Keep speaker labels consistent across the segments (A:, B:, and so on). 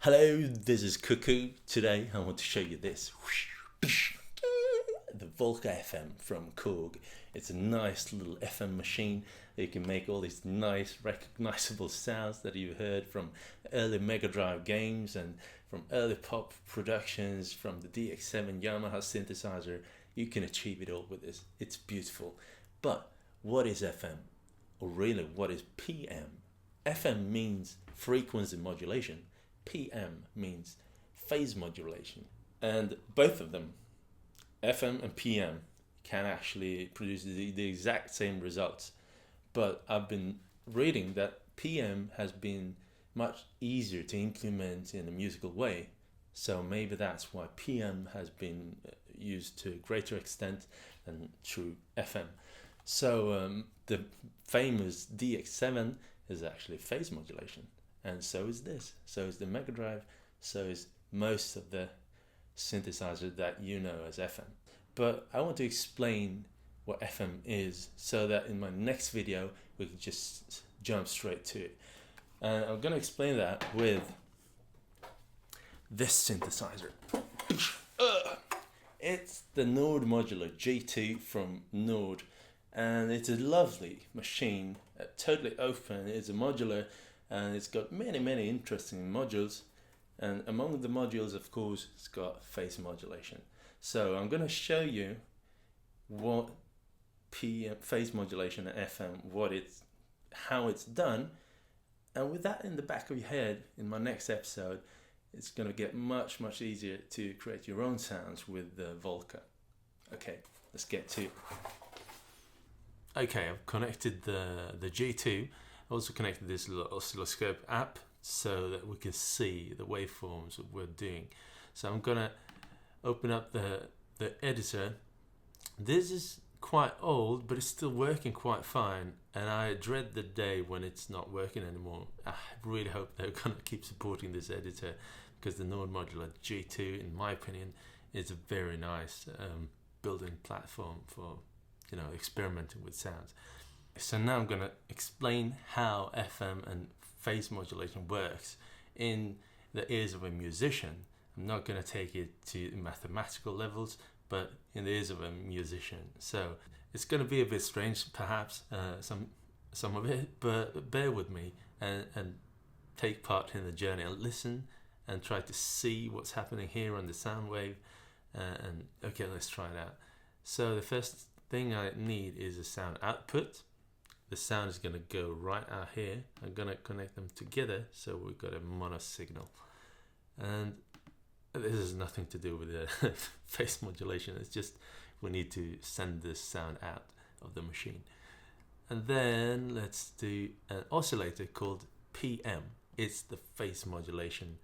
A: Hello, this is Cuckoo. Today I want to show you this. The Volca FM from Korg. It's a nice little FM machine that you can make all these nice recognizable sounds that you've heard from early Mega Drive games and from early pop productions, from the DX7 Yamaha synthesizer. You can achieve it all with this. It's beautiful. But what is FM? Or really, what is PM? FM means frequency modulation. PM means phase modulation, and both of them, FM and PM, can actually produce the exact same results. But I've been reading that PM has been much easier to implement in a musical way, so maybe that's why PM has been used to a greater extent than through FM. So the famous DX7 is actually phase modulation. And so is this. So is the Mega Drive. So is most of the synthesizer that you know as FM. But I want to explain what FM is so that in my next video we can just jump straight to it. And I'm going to explain that with this synthesizer. It's the Nord Modular G2 from Nord. And it's a lovely machine, totally open. It's a modular. And it's got many interesting modules, and among the modules, of course, it's got phase modulation. So I'm going to show you what phase modulation and FM, how it's done, and with that in the back of your head, in my next episode, it's going to get much easier to create your own sounds with the Volca. Okay, let's get to it. Okay, I've connected the G2. I also connected this little oscilloscope app so that we can see the waveforms that we're doing. So I'm gonna open up the editor. This is quite old, but it's still working quite fine, and I dread the day when it's not working anymore. I really hope they're gonna keep supporting this editor, because the Nord Modular G2, in my opinion, is a very nice building platform for experimenting with sounds. So now I'm going to explain how FM and phase modulation works in the ears of a musician. I'm not going to take it to mathematical levels, but in the ears of a musician. So it's going to be a bit strange, perhaps, some of it, but bear with me and take part in the journey and listen and try to see what's happening here on the sound wave. And okay, let's try it out. So the first thing I need is a sound output. The sound is going to go right out here. I'm going to connect them together so we've got a mono signal. And this has nothing to do with the phase modulation. It's just we need to send this sound out of the machine. And then let's do an oscillator called PM. It's the phase modulation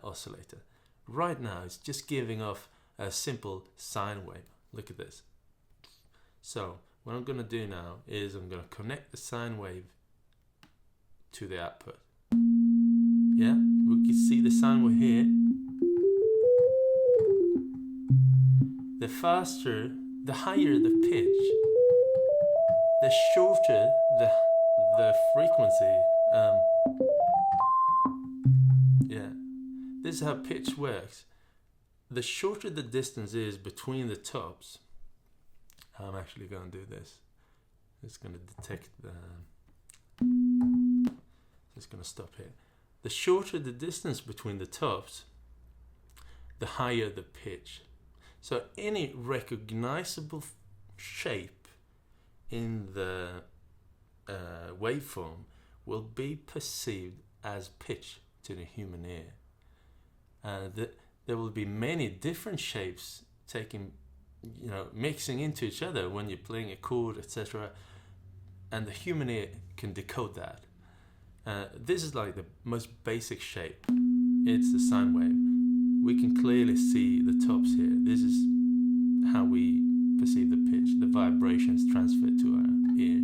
A: oscillator. Right now it's just giving off a simple sine wave. Look at this. So what I'm going to do now is I'm going to connect the sine wave to the output. Yeah, we can see the sine wave here. The faster, the higher the pitch, the shorter the frequency. This is how pitch works. The shorter the distance is between the tops, I'm actually going to do this. It's going to detect it's going to stop here. The shorter the distance between the tops, the higher the pitch. So any recognizable shape in the waveform will be perceived as pitch to the human ear. There will be many different shapes mixing into each other when you're playing a chord, etc. And the human ear can decode that. This is like the most basic shape. It's the sine wave. We can clearly see the tops here. This is how we perceive the pitch. The vibrations transfer to our ear.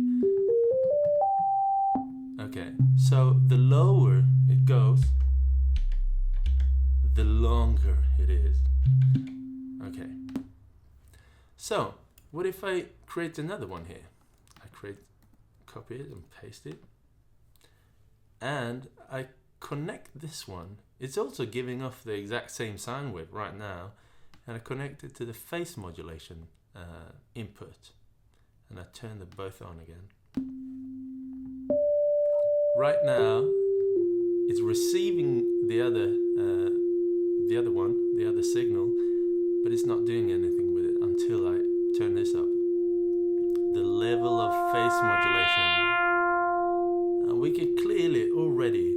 A: Okay, so the lower it goes, the longer it is. Okay. So, what if I create another one here? Copy it and paste it. And I connect this one, it's also giving off the exact same sine wave right now, and I connect it to the phase modulation input, and I turn them both on again. Right now, it's receiving the other signal, but it's not doing anything with it until I turn this up. The level of phase modulation, and we can clearly already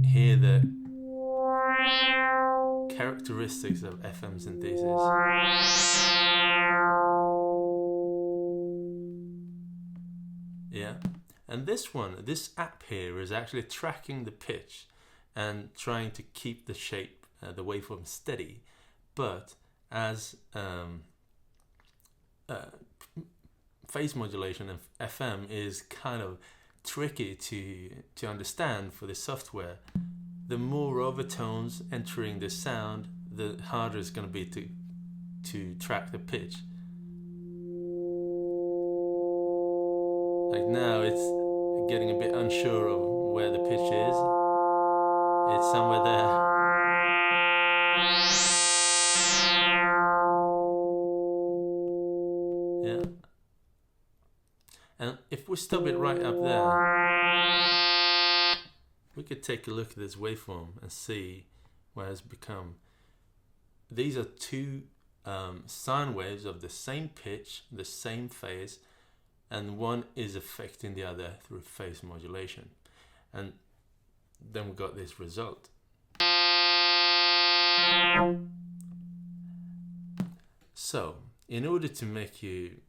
A: hear the characteristics of FM synthesis. Yeah, and this app here is actually tracking the pitch and trying to keep the shape, the waveform steady, but as phase modulation and FM is kind of tricky to understand for the software, the more overtones entering the sound, the harder it's going to be to track the pitch. Like now it's getting a bit unsure of where the pitch is. It's somewhere there. Yeah. And if we stop it right up there, we could take a look at this waveform and see what it's become. These are two sine waves of the same pitch, the same phase, and one is affecting the other through phase modulation. And then we got this result. So, in order to make you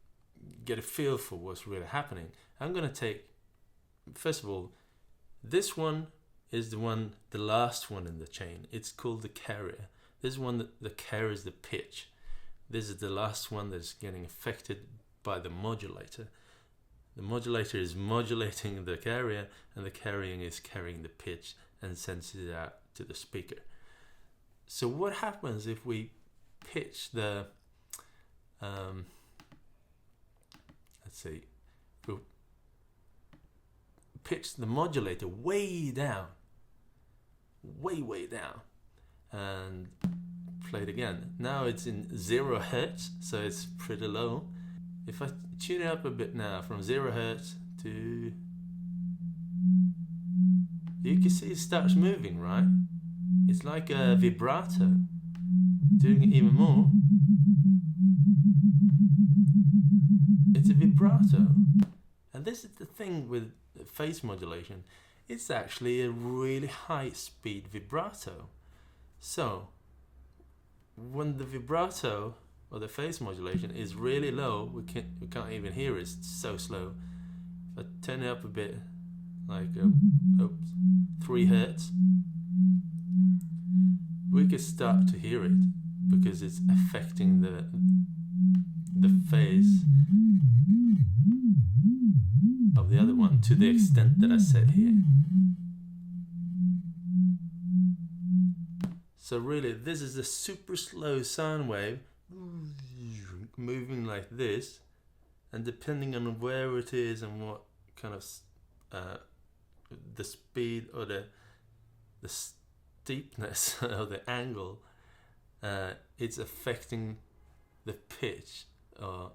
A: get a feel for what's really happening, I'm going to take, first of all, this one is the last one in the chain. It's called the carrier. This one that carries the pitch. This is the last one that's getting affected by the modulator. The modulator is modulating the carrier, and the carrying is carrying the pitch and sends it out to the speaker. So what happens if we pitch the we'll pitch the modulator way down, way down, and play it again. Now it's in 0 hertz, so it's pretty low. If I tune it up a bit now from 0 hertz to, you can see it starts moving, right? It's like a vibrato. Doing it even more, it's a vibrato. And this is the thing with phase modulation. It's actually a really high speed vibrato. So when the vibrato or the phase modulation is really low, we can't even hear it. It's so slow. If I turn it up a bit, like 3 hertz, we can start to hear it because it's affecting the phase of the other one to the extent that I said here. So really, this is a super slow sound wave moving like this, and depending on where it is and what kind of the speed or the steepness or the angle, it's affecting the pitch of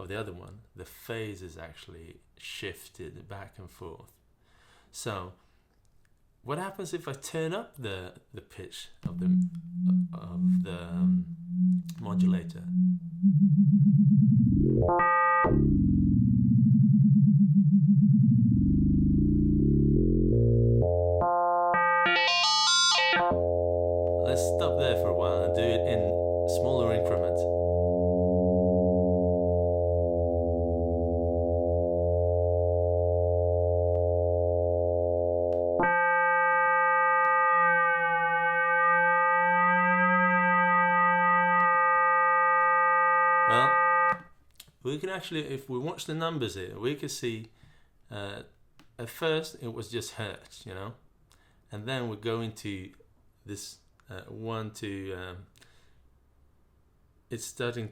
A: the other one. The phase is actually shifted back and forth. So what happens if I turn up the pitch of the modulator? Let's stop there for a while and do it in smaller increments. Well, we can actually, if we watch the numbers here, we can see at first it was just hertz, you know, and then we go into this it's starting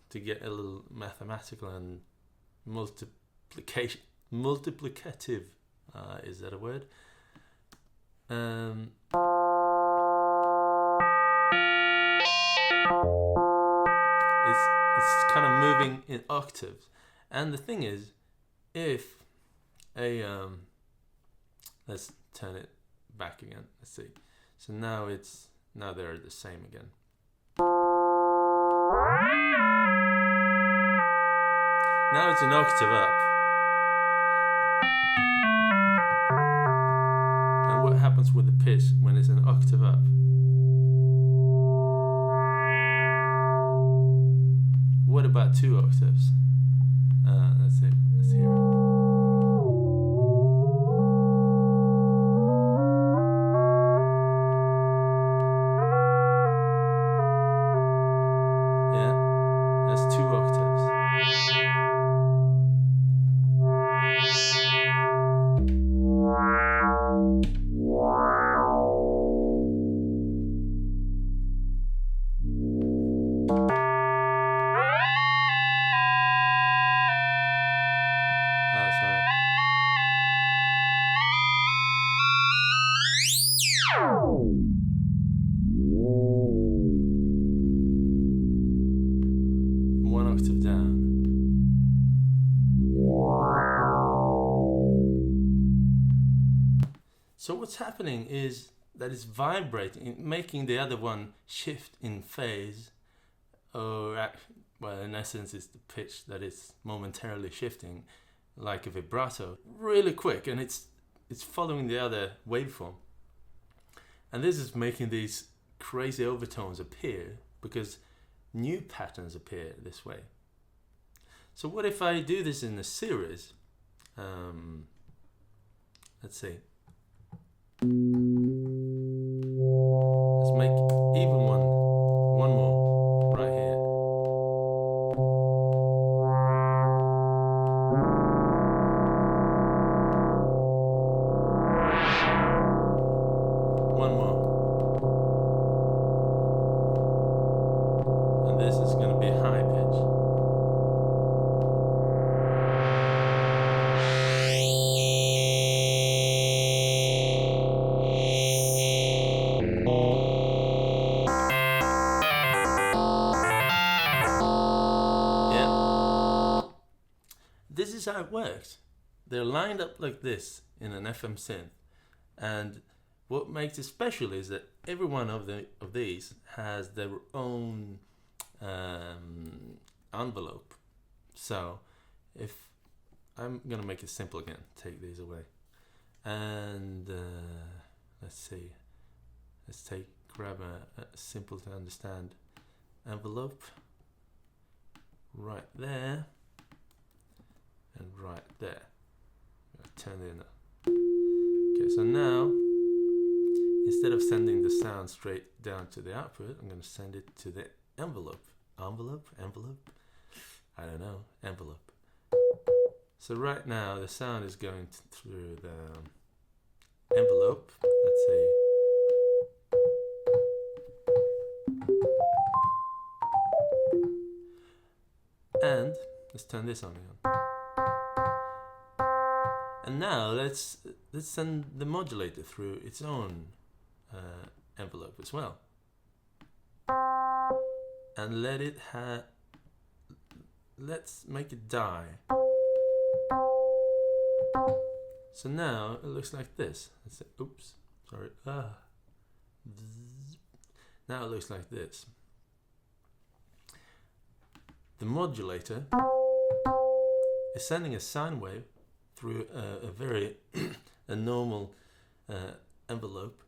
A: to get a little mathematical and multiplicative. Is that a word? It's kind of moving in octaves. And the thing is, if a let's turn it back again. Let's see. So now they're the same again. Now it's an octave up. And what happens with the pitch when it's an octave up? What about 2 octaves? Let's see. Let's hear it. Yeah, that's 2 octaves. Sorry. One octave down. So what's happening is that it's vibrating, making the other one shift in phase, or well, in essence, it's the pitch that is momentarily shifting, like a vibrato, really quick, and it's following the other waveform. And this is making these crazy overtones appear because new patterns appear this way. So what if I do this in a series? Let's see. Let's make even one more right here. One more. And this is going to be high pitch. This is how it works. They're lined up like this in an FM synth, and what makes it special is that every one of these has their own envelope. So if I'm gonna make it simple again, take these away, and let's see. Let's grab a simple to understand envelope right there. And right there. Turn it in. Okay, so now instead of sending the sound straight down to the output, I'm going to send it to the envelope. Envelope? I don't know. Envelope. So right now the sound is going through the envelope. Let's see. And let's turn this on again. And now let's send the modulator through its own envelope as well, and let's make it die. So now it looks like this. Let's say, oops, sorry. Now it looks like this. The modulator is sending a sine wave through a normal envelope.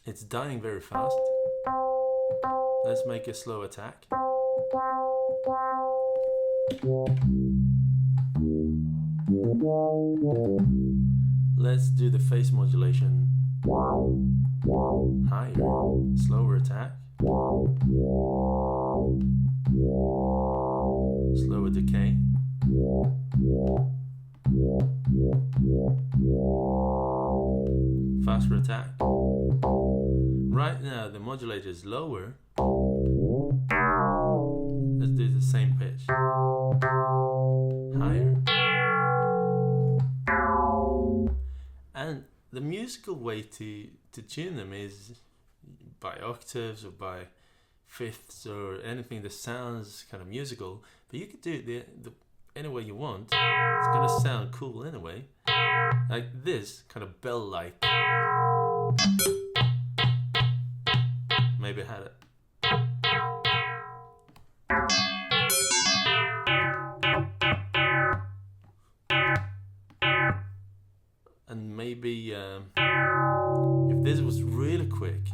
A: It's dying very fast. Let's make a slow attack. Let's do the phase modulation higher, slower attack, slower decay. Faster attack. Right now the modulator is lower. Let's do the same pitch. Higher. the musical way to tune them is by octaves or by fifths or anything that sounds kind of musical. But you could do it the any way you want. It's gonna sound cool anyway. Like this kind of bell-like. Maybe I had it. And maybe if this was really quick.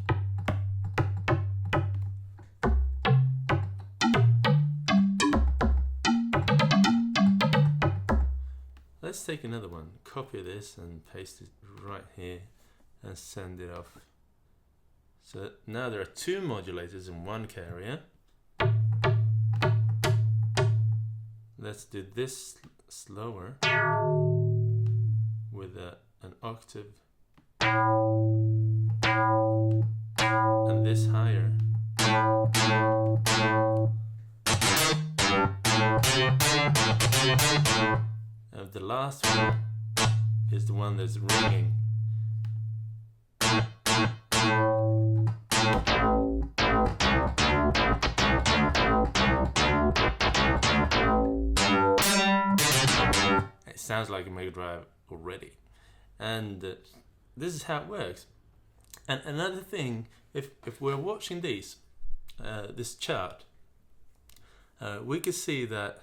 A: Let's take another one, copy this and paste it right here and send it off. So now there are two modulators in one carrier. Let's do this slower with an octave and this higher. And the last one is the one that's ringing. It sounds like a Mega Drive already. And this is how it works. And another thing, if we're watching this chart, we can see that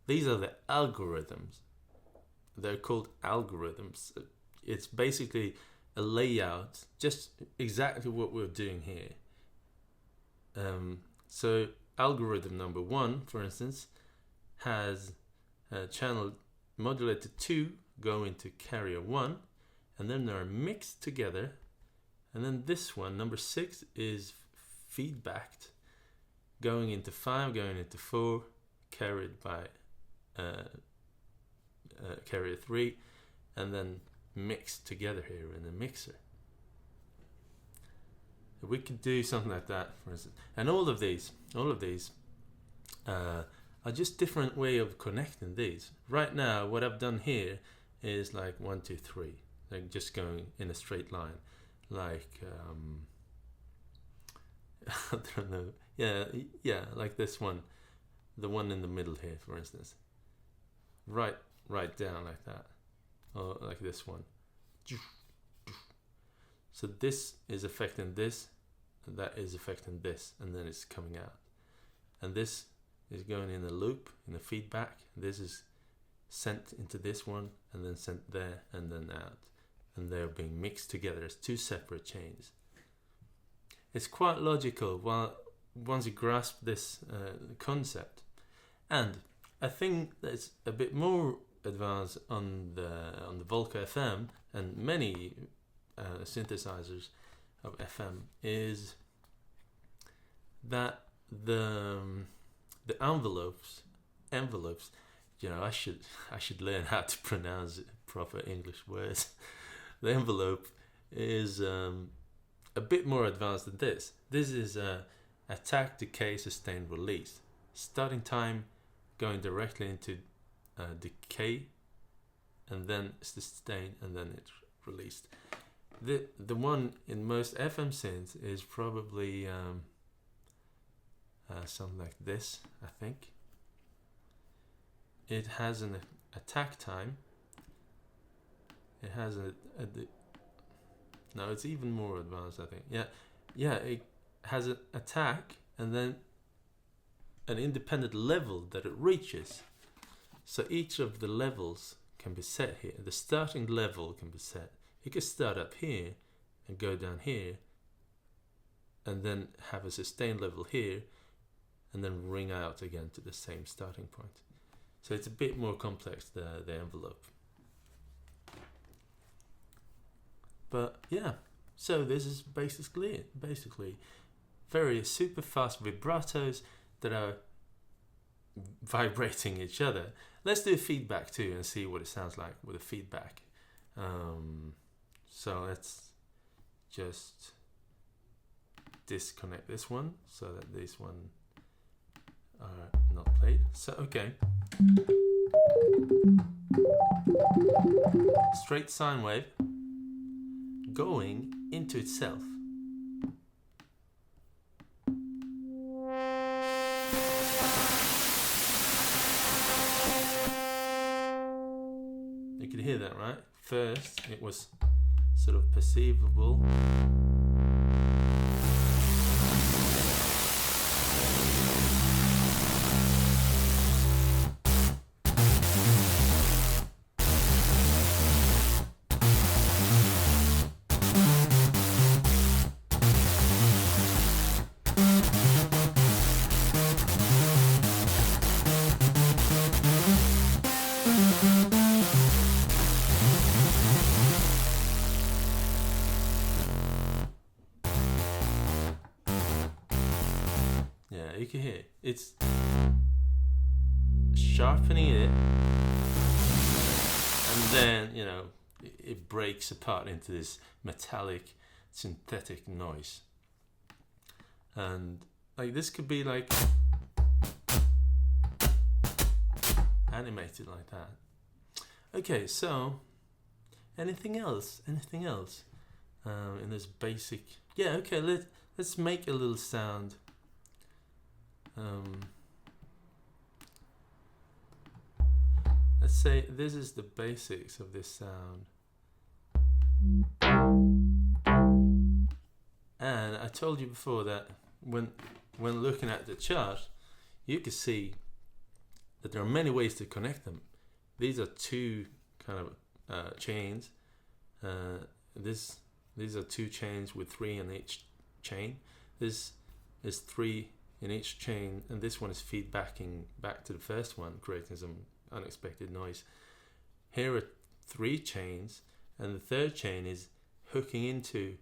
A: these are the algorithms. They're called algorithms. It's basically a layout, just exactly what we're doing here. So algorithm number 1, for instance, has channel modulator 2 going to carrier 1, and then they're mixed together. And then this one, number 6, is feedbacked, going into 5, going into 4, carried by carrier 3, and then mixed together here in the mixer. We could do something like that, for instance. And all of these are just different way of connecting these. Right now, what I've done here is like 1, 2, 3, like just going in a straight line, like I don't know. Yeah, like this one, the one in the middle here, for instance. Right down like that, or like this one. So this is affecting this, and that is affecting this, and then it's coming out. And this is going in a loop, in a feedback. This is sent into this one, and then sent there, and then out. And they're being mixed together as two separate chains. It's quite logical once you grasp this concept. And I think that's a bit more advanced on the Volca FM and many synthesizers of FM is that the envelopes. You know, I should learn how to pronounce proper English words. The envelope is a bit more advanced than this. This is attack, decay, sustain, release. Starting time going directly into decay, and then sustain, and then it's released. The one in most FM synths is probably something like this, I think. It has an attack time. It has no, it's even more advanced, I think. Yeah, it has an attack and then an independent level that it reaches. So each of the levels can be set here. The starting level can be set. You can start up here and go down here, and then have a sustain level here, and then ring out again to the same starting point. So it's a bit more complex, the envelope. But yeah, so this is basically it. Basically, very super fast vibratos that are vibrating each other. Let's do a feedback too and see what it sounds like with a feedback. So let's just disconnect this one so that this one are not played. So okay. straight sine wave going into itself. You could hear that, right? First, it was sort of perceivable. Yeah, you can hear it. It's sharpening it, and then, you know, it breaks apart into this metallic synthetic noise. And like this could be like animated like that. Okay, so anything else in this basic? Yeah, okay, let's make a little sound. Let's say this is the basics of this sound. And I told you before that when looking at the chart, you can see that there are many ways to connect them. These are two kind of chains. These are two chains with 3 in each chain. This is 3 in each chain, and this one is feedbacking back to the first one, creating some unexpected noise. Here are 3 chains, and the third chain is hooking into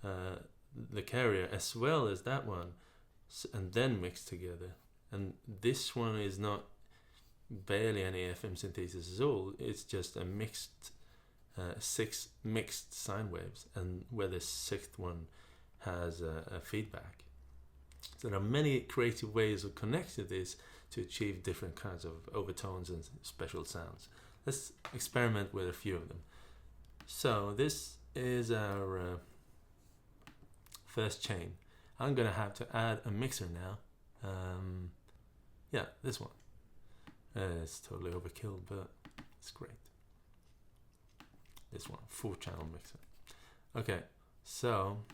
A: the carrier as well as that one, and then mixed together. And this one is not barely any FM synthesis at all. It's just a mixed 6 mixed sine waves, and where the 6th one has a feedback. So there are many creative ways of connecting this to achieve different kinds of overtones and special sounds. Let's experiment with a few of them. So this is our first chain. I'm going to have to add a mixer now. Yeah, this one. It's totally overkill, but it's great. This one, 4-channel mixer. Okay, so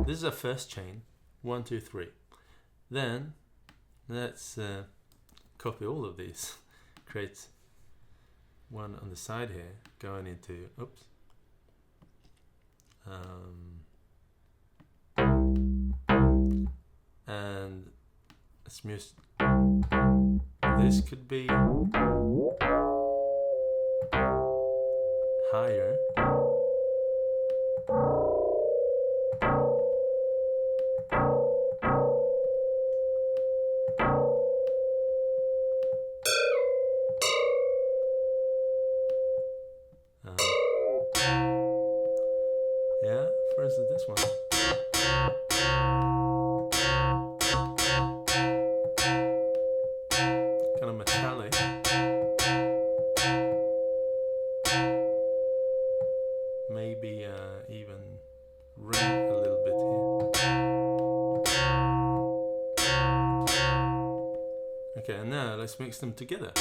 A: this is our first chain, 1, 2, 3. Then let's copy all of these. Create one on the side here, going into, oops. And let's mute. This could be higher. Yeah, for instance, this one. Kind of metallic. Maybe even ring a little bit here. Okay, and now let's mix them together.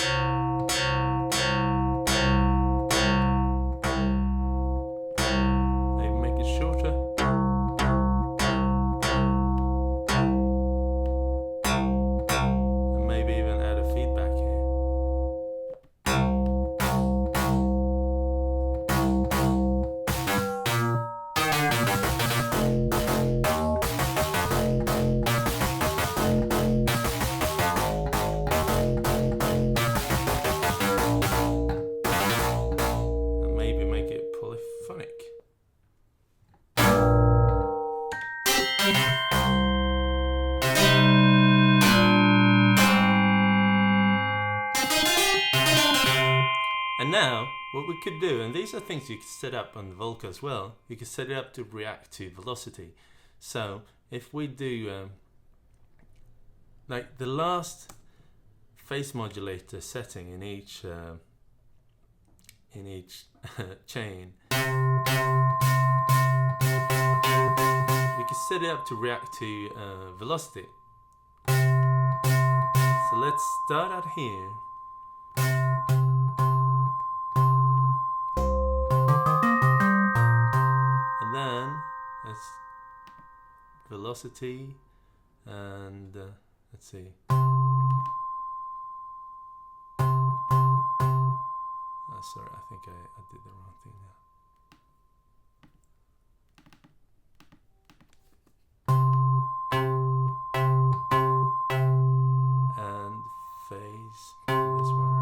A: And now, what we could do, and these are things you could set up on the Volca as well, you could set it up to react to velocity. So, if we do like the last phase modulator setting in each chain, we can set it up to react to velocity. So let's start out here. And then let's velocity, and let's see. Oh, sorry, I think I did the wrong thing now. And phase, this one.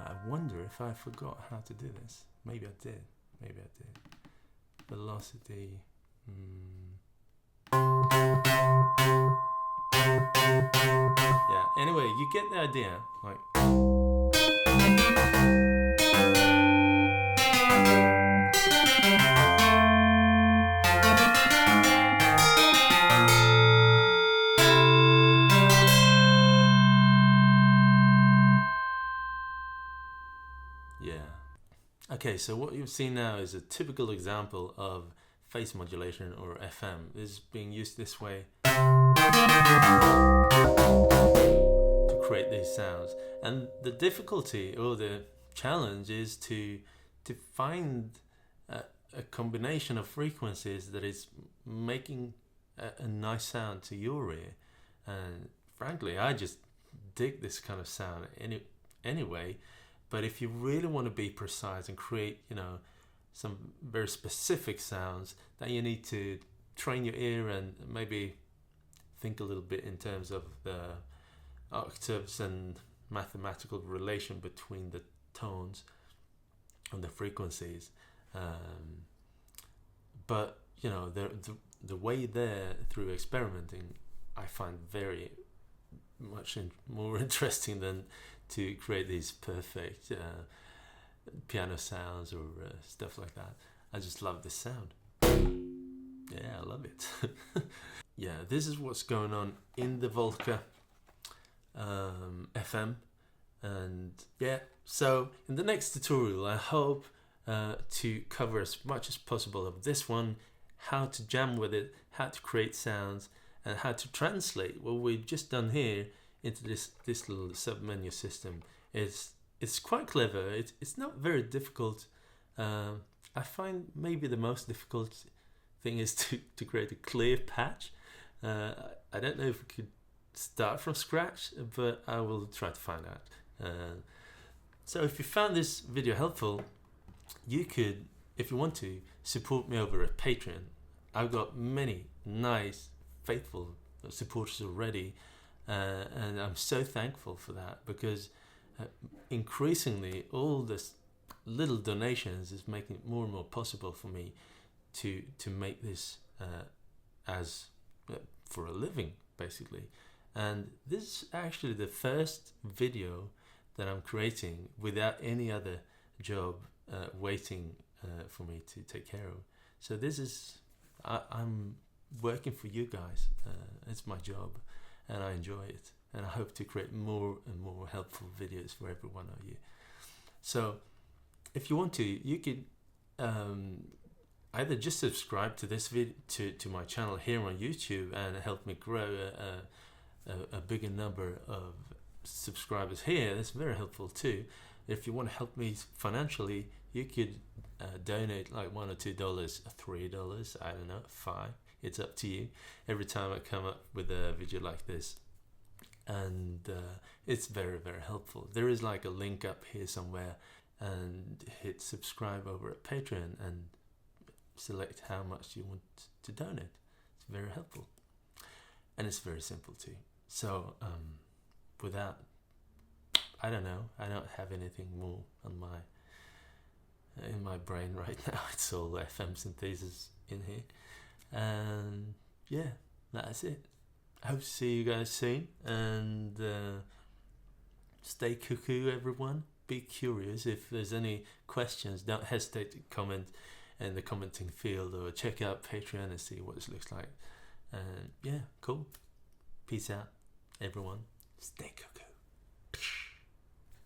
A: I wonder if I forgot how to do this. Maybe I did. Velocity. Yeah, anyway, you get the idea. Like, yeah. Okay, so what you've seen now is a typical example of phase modulation, or FM. This is being used this way to create these sounds. And the difficulty or the challenge is to find a combination of frequencies that is making a nice sound to your ear. And frankly, I just dig this kind of sound anyway. But if you really want to be precise and create, some very specific sounds, then you need to train your ear and maybe think a little bit in terms of the octaves and mathematical relation between the tones and the frequencies. But the way there, through experimenting, I find very much more interesting than to create these perfect piano sounds or stuff like that. I just love this sound. Yeah, I love it. Yeah, this is what's going on in the Volca FM. And yeah, so in the next tutorial, I hope to cover as much as possible of this one, how to jam with it, how to create sounds, and how to translate what we've just done here into this little sub-menu system. It's quite clever. It's not very difficult. I find maybe the most difficult thing is to create a clear patch. I don't know if we could start from scratch, but I will try to find out. So if you found this video helpful, you could, if you want to, support me over at Patreon. I've got many nice, faithful supporters already. And I'm so thankful for that, because increasingly all this little donations is making it more and more possible for me to make this as for a living, basically. And this is actually the first video that I'm creating without any other job waiting for me to take care of. So this is, I'm working for you guys. It's my job. And I enjoy it, and I hope to create more and more helpful videos for every one of you. So if you want to, you could either just subscribe to this video, to my channel here on YouTube, and help me grow a bigger number of subscribers here. That's very helpful too. If you want to help me financially, you could donate like $1 or $2, $3, I don't know, $5. It's up to you. Every time I come up with a video like this, and it's very, very helpful. There is like a link up here somewhere, and hit subscribe over at Patreon and select how much you want to donate. It's very helpful, and it's very simple too. So without, I don't know, I don't have anything more on in my brain right now. It's all FM synthesis in here. And yeah, that's it. I hope to see you guys soon, and stay cuckoo, everyone. Be curious. If there's any questions, don't hesitate to comment in the commenting field, or check out Patreon and see what it looks like. And yeah, cool. Peace out, everyone. Stay cuckoo.